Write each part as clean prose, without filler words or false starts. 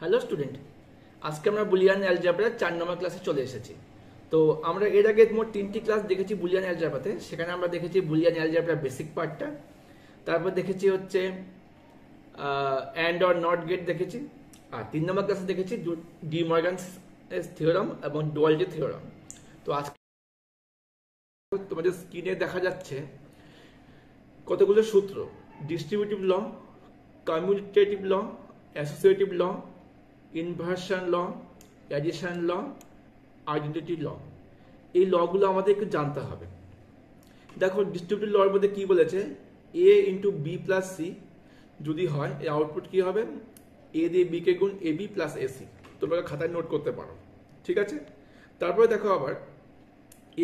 Hello student, আজকে আমরা Boolean অ্যালজেব্রার 4 নম্বর ক্লাসে চলে এসেছি। তো আমরা এর আগে মোট 3টি ক্লাস দেখেছি বুলিয়ান অ্যালজেব্রাতে। সেখানে আমরা দেখেছি বুলিয়ান অ্যালজেব্রার বেসিক পার্টটা, তারপর দেখেছি হচ্ছে অ্যান্ড অর নট গেট দেখেছি, আর 3 নম্বর ক্লাসে দেখেছি ডি মর্গানস থিওরাম এবং ডুয়ালিটি থিওরাম। তো আজকে তোমাদের স্ক্রিনে দেখা যাচ্ছে কতগুলো সূত্র: ডিস্ট্রিবিউটিভ ল, কমিউটেটিভ ল, অ্যাসোসিয়েটিভ ল, ইনভার্সন ল, অ্যাডিশন ল, আইডেন্টিটি ল। এই লগুলো আমাদের একটু জানতে হবে। দেখো, ডিস্ট্রিবিউটিভ লর মধ্যে কি বলেছে, এ ইন্টু বি প্লাস সি যদি হয়, এর আউটপুট কি হবে, এ দিয়ে বি কে গুণ এ বি প্লাস এসি। তোমরা খাতায় নোট করতে পারো, ঠিক আছে। তারপরে দেখো আবার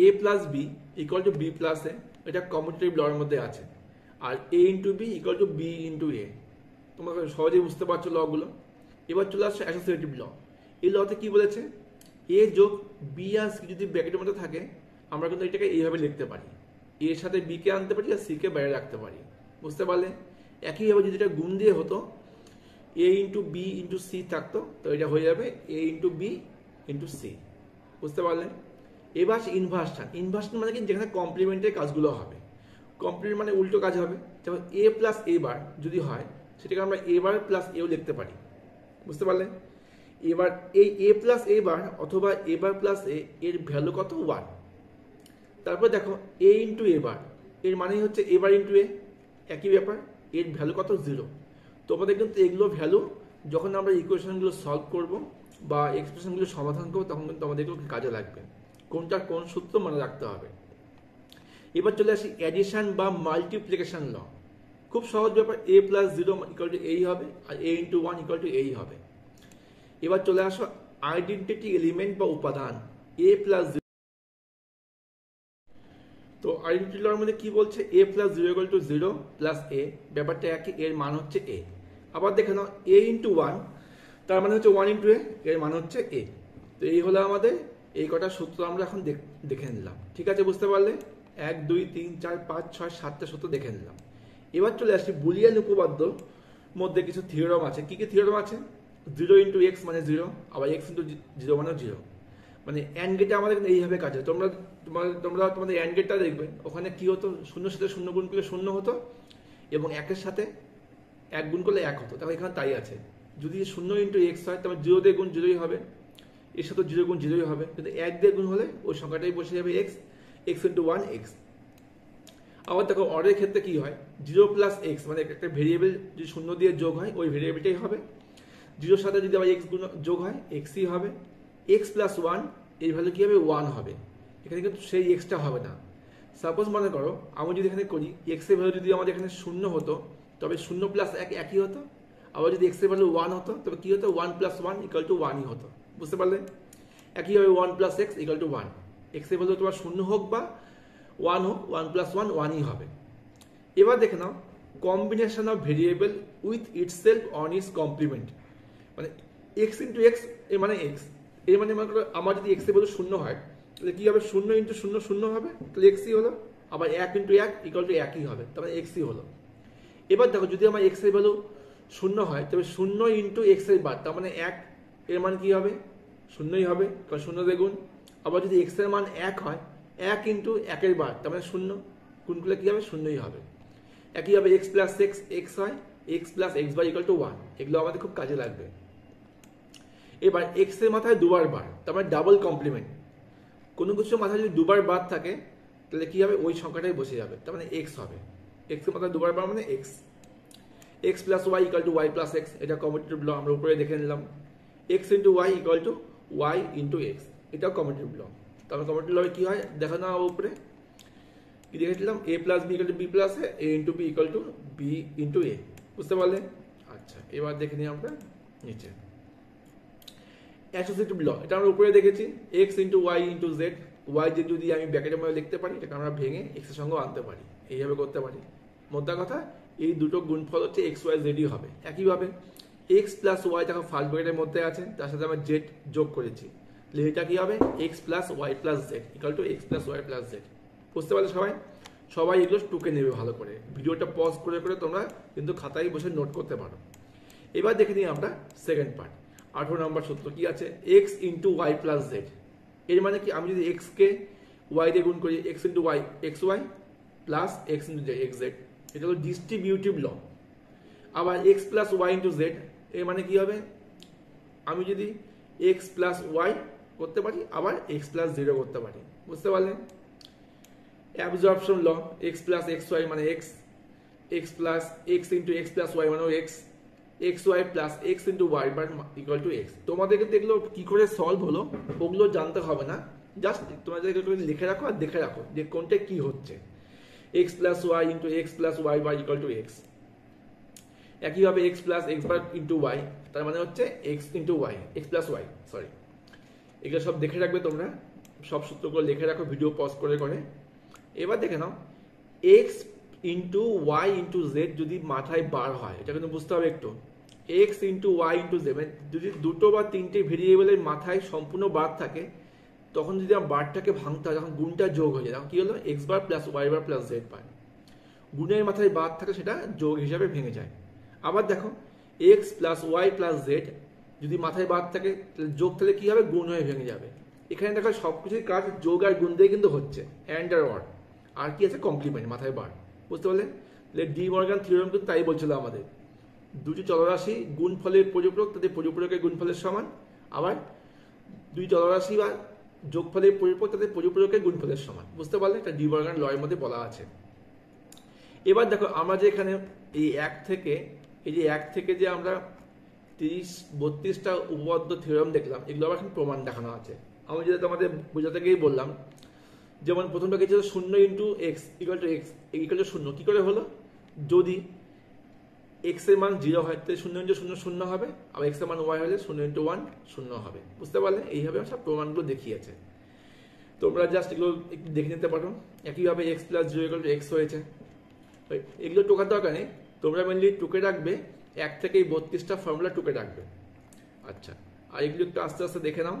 A plus B equal to B plus A, এটা কমিউটেটিভ লর মধ্যে আছে। আর A into B equal to B into A. তোমরা সহজেই বুঝতে পারছো লগুলো। এবার চলে আসছে অ্যাসোসিয়েটিভ ল। এই লতে কি বলেছে, এ যোগ বি আর সি যদি ব্র্যাকেটের মধ্যে থাকে, আমরা কিন্তু এটাকে এইভাবে লিখতে পারি, এর সাথে বি কে আনতে পারি আর সি কে বাইরে রাখতে পারি। বুঝতে পারলে? একইভাবে যদি এটা গুণ দিয়ে হতো, এ ইন্টু বি ইন্টু সি থাকতো, তো এটা হয়ে যাবে এ ইন্টু বি ইন্টু সি। বুঝতে পারলে? এবার ইনভার্সন। ইনভার্সন মানে কি, যেখানে কমপ্লিমেন্টের কাজগুলো হবে। কমপ্লিমেন্ট মানে উল্টো কাজ হবে। যেমন এ প্লাস এ বার যদি হয়, সেটাকে আমরা এ বার প্লাস এও লিখতে পারি। বুঝতে পারলে? এবার এই এ প্লাস এ বার অথবা এ বার প্লাস এ এর ভ্যালু কত, 1। তারপর দেখো এ ইন্টু এ বার, এর মানেই হচ্ছে এ বার ইন্টু এ, একই ব্যাপার। এর ভ্যালু কত, 0। তোমাদের কিন্তু এগুলো ভ্যালু যখন আমরা ইকুয়েশনগুলো সলভ করব বা এক্সপ্রেশনগুলো সমাধান করবো, তখন কিন্তু আমাদের এগুলো কাজে লাগবে। কোনটা কোন সূত্র মনে রাখতে হবে। এবার চলে আসি অ্যাডিশন বা মাল্টিপ্লিকেশন ল। খুব সহজ ব্যাপার, এ প্লাস 0 ইকুয়াল টু এই হবে, আর এ ইন্টু 1 ইকুয়াল টু এই হবে। এবার চলে আসো আইডেন্টিটি এলিমেন্ট বা উপাদান, এ প্লাস 0। তো আইডেন্টিটি লর মধ্যে কি বলছে, এ প্লাস 0 ইকুয়াল টু 0 প্লাস এ, ব্যাপারটা একই, এর মান হচ্ছে এ। আবার দেখে নাও এ ইন্টু 1, তার মানে হচ্ছে 1 ইন্টু এ, এর মান হচ্ছে এ। তো এই হলো আমাদের এই কটা সূত্র আমরা এখন দেখে নিলাম, ঠিক আছে। বুঝতে পারলে? 1 2 3 4 5 6 7টা সূত্র দেখে নিলাম। এবার চলে আসছি বুলিয়ান উপপাদ্য মধ্যে কিছু থিওরাম আছে। কি কি থিওরাম আছে? 0 ইন্টু এক্স মানে 0, আবার এক্স ইন্টু 0 মানে 0। মানে অ্যান্ড গেটে আমাদের এইভাবে কাজ হয়। তোমাদের অ্যান্ড গেটটা দেখবে, ওখানে কি হতো, শূন্যর সাথে শূন্য গুণ করলে 0 হতো, এবং একের সাথে 1 গুণ করলে 1 হতো। তাহলে এখানে তাই আছে, যদি 0 ইন্টু এক্স হয়, তাহলে 0 দিয়ে গুণ 0ই হবে, এর সাথে 0 গুণ 0ই হবে। কিন্তু 1 দিয়ে গুণ হলে ওই সংখ্যাটাই বসে যাবে এক্স, এক্স ইন্টু 1 এক্স। আবার দেখো অরের ক্ষেত্রে কি হয়, 0 প্লাস এক্স মানে একটা ভেরিয়েবল যদি 0 দিয়ে যোগ হয়, ওই ভেরিয়েবলটাই হবে। 0-র সাথে যদি আবার এক্স গুণ যোগ হয়, এক্সই হবে। এক্স প্লাস 1 এর ভ্যালু কি হবে, 1 হবে। এখানে কিন্তু সেই এক্সটা হবে না। সাপোজ মনে করো আমি যদি এখানে করি, এক্স এর ভ্যালু যদি আমাদের এখানে 0 হতো, তবে 0 প্লাস 1 একই হতো। আবার যদি এক্স এর ভ্যালু 1 হতো, তবে কি হতো, 1 প্লাস 1 ইকুয়াল টু 1ই হতো। বুঝতে পারলে? একইভাবে 1 plus x equal to 1। X এর ভ্যালু তোমার 0 হোক বা 1 হোক, 1 প্লাস 1 1ই হবে। এবার দেখে নাও combination of variable with itself on its complement. মানে এক্স ইন্টু এক্স এর মানে এক্স, এর মানে মনে করো আমার যদি এক্স এর ভ্যালু 0 হয়, তাহলে কি হবে, 0 ইন্টু 0 0 হবে, তাহলে এক্সই হলো। আবার 1 ইন্টু 1 ইকুয়াল টু 1ই হবে, তাহলে এক্সই হলো। এবার দেখো যদি আমার এক্স এর ভ্যালু 0 হয়, তবে 0 ইন্টু এক্স এর বার, তার মানে 1, এর মান কি হবে, 0ই হবে, কারণ 0 দিয়ে গুণ। আবার যদি এক্স এর মান 1 হয়, 1 ইন্টু 1 এর বার, তার মানে 0 গুণ করলে কি হবে, 0ই হবে। একইভাবে এক্স প্লাস এক্স এক্স হয়, এক্স প্লাস এক্স বার ইকুয়াল টু 1। এগুলো আমাদের খুব কাজে লাগবে। এবার এক্স এর মাথায় দুবার বার, তার মানে ডাবল কমপ্লিমেন্ট। কোনো কিছুর মাথায় যদি দুবার বার থাকে, তাহলে কি হবে, ওই সংখ্যাটাই বসে যাবে, তার মানে এক্স হবে। এক্স এর মাথায় দুবার বার মানে x. X plus y equal to y plus x, এটা কমিউটেটিভ ল, আমরা উপরে দেখে নিলাম। X into Y equal to y into x, এটাও কমিউটেটিভ ল। তাহলে কমিউটেটিভ ল কি হয় দেখো না, উপরে কি দেখেছিলাম, A plus B equal to B plus A into B equal to B into A. বুঝতে পারলে? আচ্ছা, এবার দেখে নিই আমরা নিচে অ্যাসোসিয়েটিভ ল। এটা আমরা উপরে দেখেছি, x into Y into z. Y z যদি আমি ব্র্যাকেটের মধ্যে লিখতে পারি, এটাকে আমরা ভেঙে এক্স এর সঙ্গে আনতে পারি, এইভাবে করতে পারি। মোদ্দা কথা, এই দুটো গুণফল হচ্ছে এক্স ওয়াই জেডই হবে। একইভাবে এক্স প্লাস ওয়াই দেখো ফার্স্ট ব্র্যাকেটের মধ্যে আছে, তার সাথে আমরা জেড যোগ করেছি, তাহলে এটা কি হবে, x plus y plus z equal to x plus y plus z. বুঝতে পারলে সবাই? সবাই এগুলো টুকে নেবে ভালো করে, ভিডিওটা পজ করে করে তোমরা কিন্তু খাতায় বসে নোট করতে পারো। এবার দেখে নিই আমরা সেকেন্ড পার্ট। 18 নম্বর সূত্র কি আছে, x into y plus z. এর মানে কি, আমি যদি এক্স কে ওয়াই দিয়ে গুণ করি, x into Y x Y plus x into x Z, এটা হলো ডিস্ট্রিবিউটিভ ল। আবার x plus Y into z, এর মানে কি হবে, আমি যদি এক্স প্লাস ওয়াই করতে পারি, আবার এক্স প্লাস জিরো করতে পারি। বুঝতে পারলেন? Absorption law, X plus X Y মানে x, x plus x into X plus Y মানে x, X Y plus x into Y equal to X. তোমাদেরকে দেখলো কি করে সলভ হলো ওগুলো জানতে হবে না, জাস্ট তোমাদের লিখে রাখো আর দেখে রাখো যে কোনটা কি হচ্ছে। X plus Y into X plus Y bar equal to X. একইভাবে X plus X bar into Y, তার মানে হচ্ছে X into Y, X plus Y, sorry. এগুলো সব দেখে রাখবে তোমরা, সব সূত্রগুলো লিখে রাখো ভিডিও পজ করে করে। এবার দেখে নাও, X into Y into Z যদি মাথায় বার হয়, এটা কিন্তু বুঝতে হবে একটু। X into Y into Z যদি দুটো বা তিনটে ভেরিয়েবলের মাথায় সম্পূর্ণ বার থাকে, তখন যদি আমার বারটাকে ভাঙতে হয়, যখন গুণটা যোগ হয়ে যায়, তখন কি হলো, এক্স বার প্লাস ওয়াই বার প্লাস জেড বার। গুণের মাথায় বার থাকে, সেটা যোগ হিসাবে ভেঙে যায়। আবার দেখো, x plus y plus z যদি মাথায় বার থাকে, তাহলে যোগ থাকলে কি হবে, গুণ হয়ে ভেঙে যাবে। এখানে দেখো সবকিছুর কাজ যোগ আর গুণ দিয়ে কিন্তু হচ্ছে, অ্যান্ড আর অর। আর কি আছে, কমপ্লিমেন্ট, মাথায় বার। বুঝতে পারলেন? ডি মর্গান থিওরেম কিন্তু তাই বলছিল আমাদের, দুটি চলরাশি গুণ ফলের পরিপূরক, তাদের পরিপূরকের গুণফলের সমান। আবার দুই চলরাশি বা যোগফলের পরিপূরক, তাদের পরিপূরকের গুণফলের সমান। বুঝতে পারলে? এটা ডি মর্গান ল এর মধ্যে বলা আছে। এবার দেখো, আমরা যে এখানে এই এক থেকে যে আমরা 30-32টা উপপাদ্য থিওরেম দেখলাম, এগুলো আবার এখন প্রমাণ দেখানো আছে। আমি যেটা তোমাদের বোঝাতে গিয়েই বললাম, যেমন প্রথমটা কি ছিল, 0 into x equal to x equal to 0। কি করে হলো, যদি এক্স এর মান 0 হয় তাহলে 0 ইন্টু 0 0 হবে, আবার এক্স এর মান ওয়াই হলে 0 ইন্টু 1 0 হবে। বুঝতে পারলে? এইভাবে সব প্রমাণগুলো দেখিয়েছে, তোমরা জাস্ট এগুলো একটু দেখে নিতে পারো। একইভাবে X plus 0 equal to x হয়েছে, এগুলো টোকার দরকার নেই, তোমরা মেনলি টুকে রাখবে 1 থেকে 32টা ফর্মুলা টুকে রাখবে। আচ্ছা, আর এগুলো একটু আস্তে আস্তে দেখে নাও।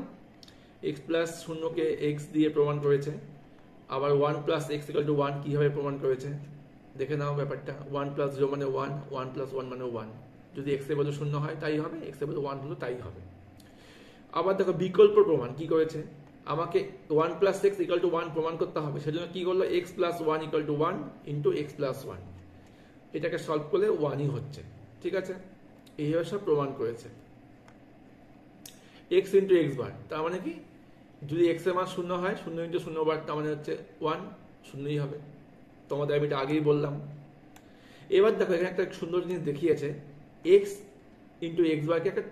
এক্স প্লাস 0কে এক্স দিয়ে প্রমাণ করেছে, আবার 1 প্লাস এক্স ইকুয়াল টু 1 কীভাবে প্রমাণ করেছে দেখে নাও ব্যাপারটা। 1 প্লাস 0 মানে 1, 1 প্লাস 1 মানে 1। যদি এক্স এর ভ্যালু 0 হয় তাই হবে, এক্স এর ভ্যালু 1 হলো তাই হবে। আবার দেখো বিকল্প প্রমাণ কি করেছে, আমাকে 1 প্লাস এক্স ইকুয়াল টু 1 প্রমাণ করতে হবে, সেজন্য কি করলো, X plus 1 equal to 1 into X plus 1। এটাকে সলভ করলে 1ই হচ্ছে। ঠিক আছে, এইভাবে সব প্রমাণ করেছে। এক্স ইন্টু এক্স বার, তার মানে কি, যদি এক্স এর মান 0 হয়, 0 ইন্টু 0 বার, তার মানে হচ্ছে 1, 0ই হবে। তোমাদের আমি এটা আগেই বললাম। এবার দেখো, এখানে একটা সুন্দর জিনিস দেখিয়েছে, এক্স ইন্টু এক্স বারকে একটা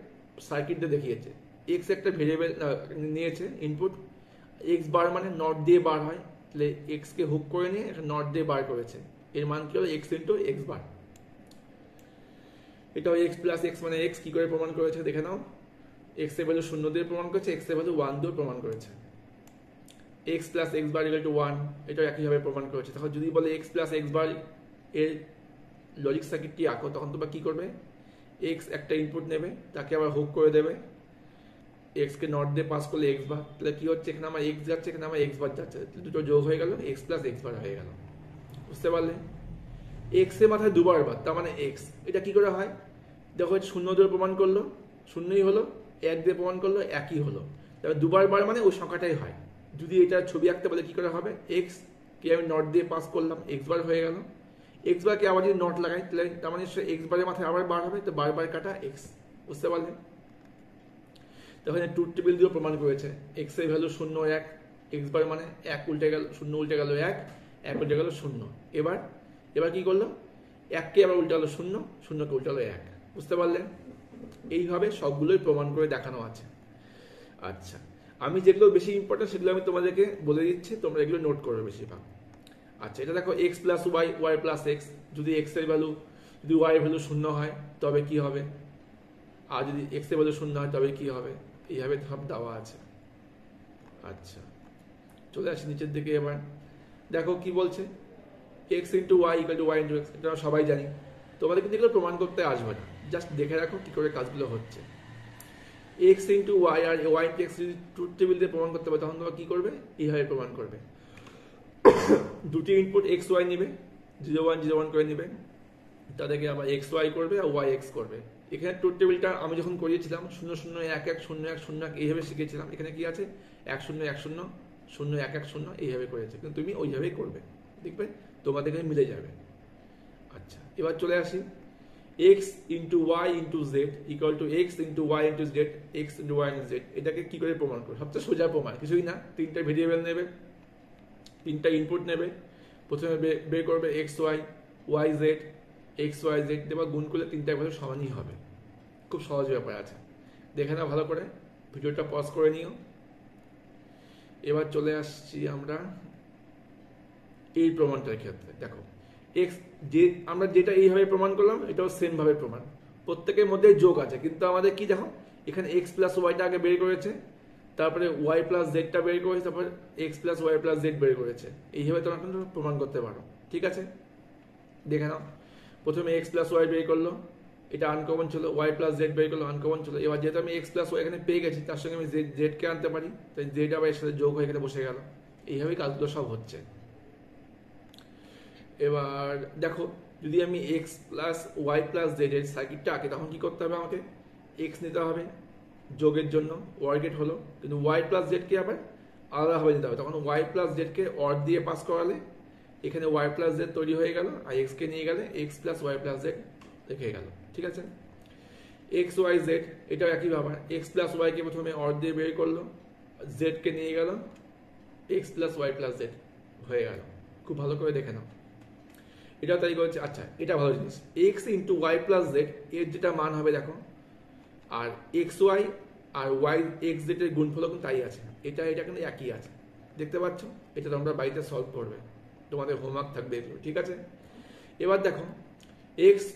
সার্কিট দিয়ে দেখিয়েছে। এক্স একটা ভেরিয়েবল নিয়েছে ইনপুট, এক্স বার মানে নট দিয়ে বার হয়, তাহলে এক্স কে হুক করে নিয়ে একটা নট দিয়ে বার করেছে। এর মান কি হলো, এক্স ইন্টু এক্স বার। এটা এক্স প্লাস এক্স মানে এক্স। কি করে প্রমাণ করেছে দেখে নাও, এক্স এর ভ্যালু 0 দিয়ে প্রমাণ করেছে, এক্স এর ভ্যালু 1 দিয়ে প্রমাণ করেছে। এক্স প্লাস এক্স বার ইকুয়াল টু 1, এটা একইভাবে প্রমাণ করেছে। তখন যদি বলে এক্স প্লাস এক্স বার এর লজিক সার্কিটটি আঁকো, তখন তোমরা কি করবে, এক্স একটা ইনপুট নেবে, তাকে আবার হুক করে দেবে, এক্স কে নট দিয়ে পাস করলে এক্স বার, তাহলে কি হচ্ছে, এখানে আমার এক্স যাচ্ছে, এখানে আমার এক্স বার যাচ্ছে, দুটো যোগ হয়ে গেল, এক্স প্লাস এক্স বার হয়ে গেল। বুঝতে পারলে? এক্স এর মাথায় দুবার বার, তার মানে এক্স। এটা কি করে হয় দেখো, 0 দিয়ে প্রমাণ করলো, 0ই হলো, 1 দিয়ে প্রমাণ করলো, 1ই হলো। তবে দুবার বার মানে ওই সংখ্যাটাই হয়। যদি এটা ছবি আঁকতে বলে কি করে হবে, এক্স কে আমি নট দিয়ে পাস করলাম, এক্স বার হয়ে গেল। এক্স বারকে আবার যদি নট লাগাই, তাহলে তার মানে এক্স বারের মাথায় আবার বার হবে, তো বার কাটা এক্স। বুঝতে পারলে? তখন ট্রুথ টেবিল দিয়েও প্রমাণ করেছে, এক্স এর ভ্যালু 0 1, এক্স বার মানে 1 উল্টে গেল, 0 উল্টে গেল 1, 1 উল্টে গেল 0। এবার কি করলো, 1কে আবার উল্টে গেল 0, 0কে উল্টে গেল 1। বুঝতে পারলেন? এইভাবে সবগুলোই প্রমাণ করে দেখানো আছে। আচ্ছা, আমি যেগুলো বেশি ইম্পর্টেন্ট সেগুলো আমি তোমাদেরকে বলে দিচ্ছি, তোমরা এগুলো নোট করবে বেশিরভাগ। আচ্ছা, এটা দেখো, x plus y, y plus x, যদি এক্স এর ভ্যালু, যদি ওয়াই এর ভ্যালু 0 হয় তবে কি হবে, আর যদি এক্স এর ভ্যালু 0 হয় তবে কি হবে, এইভাবে সব দেওয়া আছে। আচ্ছা, চলে আসি নিচের দিকে। এবার দেখো কি বলছে, x into Y equal to y into x, এটা আমরা সবাই জানি, তোমাদের কিন্তু এগুলো প্রমাণ করতে আসবে না, জাস্ট দেখে রাখো কি করে কাজগুলো হচ্ছে। এক্স ইন্টু ওয়াই আর ওয়াই ইন্টু এক্স যদি ট্রুথ টেবিল দিয়ে প্রমাণ করতে পারে, তখন তোমরা কি করবে, এইভাবে প্রমাণ করবে। দুটি ইনপুট এক্স ওয়াই নেবে, 0 1 0 1 করে নেবে, তাদেরকে আবার এক্স ওয়াই করবে আর ওয়াই এক্স করবে। এখানে ট্রুথ টেবিলটা আমি যখন করিয়েছিলাম 0 0 1 1 0 1 0 1 এইভাবে শিখেছিলাম। এখানে কি আছে 1 0 1 0 0 1 1 0 এইভাবে করেছে, কিন্তু তুমি ওইভাবেই করবে, দেখবে তোমাদের এখানে মিলে যাবে। আচ্ছা, এবার চলে আসি x into Y into Z equal to x into Y into z, x into Y into z. এটাকে কি করে প্রমাণ করবে? সবচেয়ে সোজা প্রমাণ, কিছুই না, তিনটা ভেরিয়েবল নেবে, তিনটা ইনপুট নেবে, প্রথমে বের করবে x y, y z, x y z, দেবা গুণ করলে তিনটা ভ্যালু সমানই হবে। খুব সহজ ব্যাপার আছে, দেখে নাও ভালো করে, ভিডিওটা পজ করে নিও। এবার চলে আসছি আমরা এই প্রমাণটার ক্ষেত্রে। দেখো এক্স যে আমরা যেটা এইভাবে প্রমাণ করলাম এটাও সেম ভাবে প্রমাণ, প্রত্যেকের মধ্যে যোগ আছে, কিন্তু আমাদের কি দেখো এখানে এক্স প্লাস ওয়াইটা আগে বের করেছে, তারপরে ওয়াই প্লাস জেডটা বের করেছে, তারপরে x plus y plus z বের করেছে। এইভাবে তোমরা কিন্তু প্রমাণ করতে পারো, ঠিক আছে? দেখে নাও, প্রথমে এক্স প্লাস ওয়াই বের করলো, এটা আনকমন ছিল, ওয়াই প্লাস জেড বের করলো, আনকমন ছিল। এবার যেহেতু আমি এক্স প্লাস ওয়াই এখানে পেয়ে গেছি, তার সঙ্গে আমি জেডকে আনতে পারি, তাই জেড আবার এর সাথে যোগ হয়ে এখানে বসে গেল। এইভাবেই কাজগুলো সব হচ্ছে। এবার দেখো, যদি আমি x plus y plus z এর সার্কিটটা আঁকি, তখন কি করতে হবে? আমাকে এক্স নিতে হবে যোগের জন্য, ওয়ার গেট হলো, কিন্তু ওয়াই প্লাস জেডকে আবার আলাদাভাবে নিতে হবে। তখন ওয়াই প্লাস জেডকে অর দিয়ে পাস করালে এখানে ওয়াই প্লাস জেড তৈরি হয়ে গেল, আর এক্সকে নিয়ে গেলে x plus y plus z রেখে গেল, ঠিক আছে? এক্স ওয়াই জেড এটাও একই ব্যাপার, এক্স প্লাস ওয়াইকে প্রথমে অর দিয়ে বের করলো, জেডকে নিয়ে গেল, x plus y plus z হয়ে গেল। খুব ভালো করে দেখে নাও, এটাও তাই করেছে। আচ্ছা, এটা ভালো জিনিস, x into y plus z এর যেটা মান হবে দেখো, আর এক্স ওয়াই আর ওয়াই এক্স জেড এর গুণফলও কিন্তু তাই আছে, এটা কিন্তু একই আছে, দেখতে পাচ্ছ? এটা তোমরা বাড়িতে সলভ করবে, তোমাদের হোমওয়ার্ক থাকবে এগুলো, ঠিক আছে? এবার দেখো x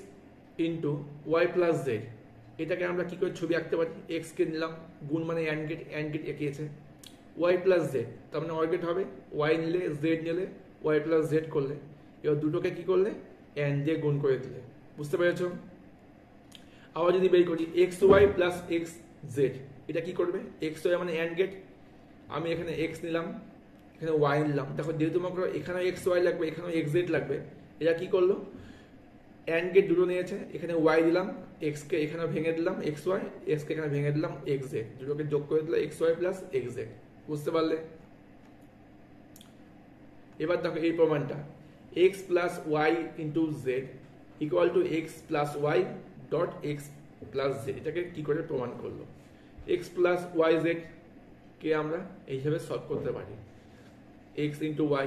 into y plus Z, এটাকে আমরা কি করে ছবি আঁকতে পারি? এক্স কে নিলাম, গুণ মানে অ্যান্ড গেট এঁকিয়েছে, ওয়াই প্লাস জেড তার মানে অর গেট হবে, ওয়াই নিলে জেড নিলে ওয়াই প্লাস জেড করলে, এবার দুটোকে কি করলে অ্যান্ড দিয়ে গুণ করে দিলে, বুঝতে পেরেছো? আবার যদি বের করি X Y plus X Z, এটা কি করবে? এক্স ওয়াই মানে অ্যান্ড গেট, আমি এখানে এক্স নিলাম, এখানে ওয়াই নিলাম, দেখো যেহেতু তোমাকে এখানেও এক্স ওয়াই লাগবে, এখানেও এক্স জেড লাগবে, এটা কি করলো অ্যান্ড গেট দুটো নিয়েছে, এখানে ওয়াই দিলাম, এক্সকে এখানে ভেঙে দিলাম এক্স ওয়াই, এক্সকে এখানে ভেঙে দিলাম এক্স জেড, দুটোকে যোগ করে দিলাম X Y plus X Z, বুঝতে পারলে? এবার দেখো এই প্রমাণটা, X plus Y into Z equal to x plus Y dot X plus Z, এটাকে কি করে প্রমাণ করলো? এক্স প্লাস ওয়াই জেড কে আমরা এইভাবে সলভ করতে পারি, এক্স ইন্টু ওয়াই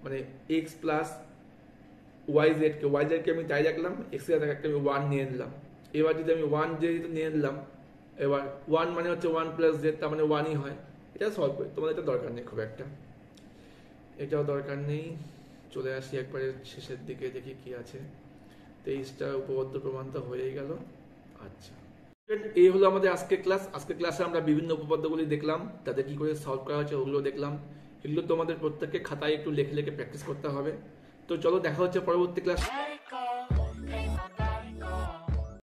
মানে এক্স প্লাস ওয়াই জেডকে আমি তাই রাখলাম, এক্স এর একটা আমি ওয়ান নিয়ে নিলাম। এবার যদি আমি ওয়ান যেহেতু নিয়ে নিলাম, এবার ওয়ান মানে হচ্ছে ওয়ান প্লাস জেড, তার মানে ওয়ানই হয়, এটা সলভ করি, তোমাদের এটা দরকার নেই খুব একটা, এটাও দরকার নেই। চলে আসি একবারে শেষের দিকে, দেখি কি আছে। 23টা উপপাদ্য প্রমাণ তো হয়ে গেল। আচ্ছা, এই হলো আমাদের আজকের ক্লাস। আজকের ক্লাসে আমরা বিভিন্ন উপপাদ্যগুলি দেখলাম, তাদের কি করে সলভ করা হচ্ছে ওগুলো দেখলাম। এগুলো তোমাদের প্রত্যেককে খাতায় একটু লেখে প্র্যাকটিস করতে হবে। তো চলো দেখা হচ্ছে পরবর্তী ক্লাস।